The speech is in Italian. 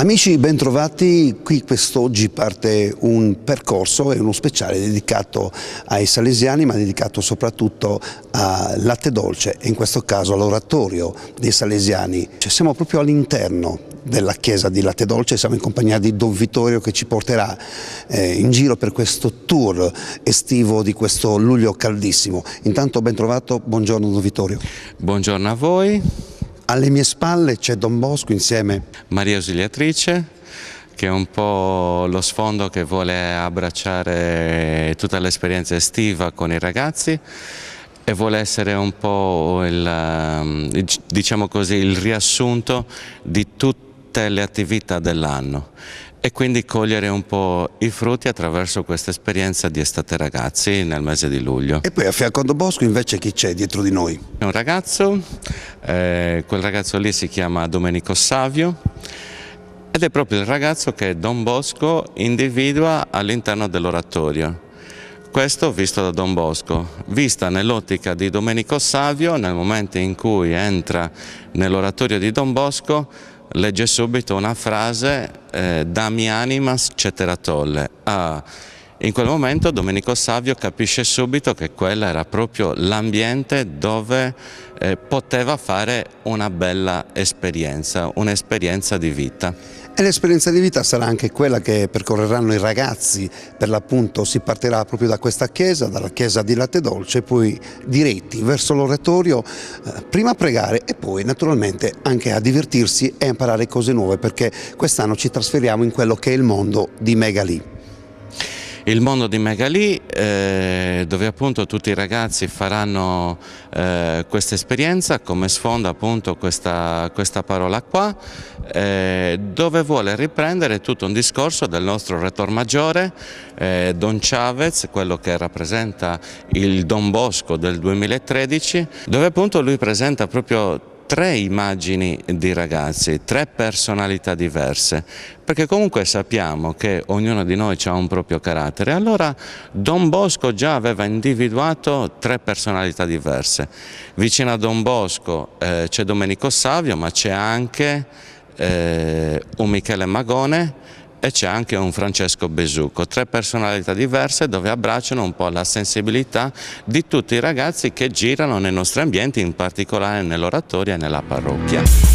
Amici, bentrovati. Qui quest'oggi parte un percorso e uno speciale dedicato ai salesiani, ma dedicato soprattutto a latte dolce e in questo caso all'oratorio dei salesiani. Siamo proprio all'interno della chiesa di Latte Dolce, siamo in compagnia di Don Vittorio che ci porterà in giro per questo tour estivo di questo luglio caldissimo. Intanto ben trovato, buongiorno Don Vittorio. Buongiorno a voi. Alle mie spalle c'è Don Bosco insieme Maria Ausiliatrice, che è un po' lo sfondo che vuole abbracciare tutta l'esperienza estiva con i ragazzi e vuole essere un po' diciamo così, il riassunto di tutte le attività dell'anno e quindi cogliere un po' i frutti attraverso questa esperienza di Estate Ragazzi nel mese di luglio. E poi a fianco a Don Bosco invece chi c'è dietro di noi? È un ragazzo, quel ragazzo lì si chiama Domenico Savio ed è proprio il ragazzo che Don Bosco individua all'interno dell'oratorio. Questo visto da Don Bosco, vista nell'ottica di Domenico Savio, nel momento in cui entra nell'oratorio di Don Bosco, legge subito una frase Dami animas cetera tolle. In quel momento Domenico Savio capisce subito che quella era proprio l'ambiente dove poteva fare una bella esperienza, un'esperienza di vita. E l'esperienza di vita sarà anche quella che percorreranno i ragazzi, per l'appunto si partirà proprio da questa chiesa, dalla chiesa di Latte Dolce, poi diretti verso l'oratorio, prima a pregare e poi naturalmente anche a divertirsi e a imparare cose nuove, perché quest'anno ci trasferiamo in quello che è il mondo di Megalì. Il mondo di Megalì, dove appunto tutti i ragazzi faranno questa esperienza, come sfondo appunto questa parola qua, dove vuole riprendere tutto un discorso del nostro Rettor Maggiore, Don Chavez, quello che rappresenta il Don Bosco del 2013, dove appunto lui presenta proprio tre immagini di ragazzi, tre personalità diverse, perché comunque sappiamo che ognuno di noi ha un proprio carattere. Allora Don Bosco già aveva individuato tre personalità diverse. Vicino a Don Bosco c'è Domenico Savio, ma c'è anche un Michele Magone e c'è anche un Francesco Besuco, tre personalità diverse dove abbracciano un po' la sensibilità di tutti i ragazzi che girano nei nostri ambienti, in particolare nell'oratorio e nella parrocchia.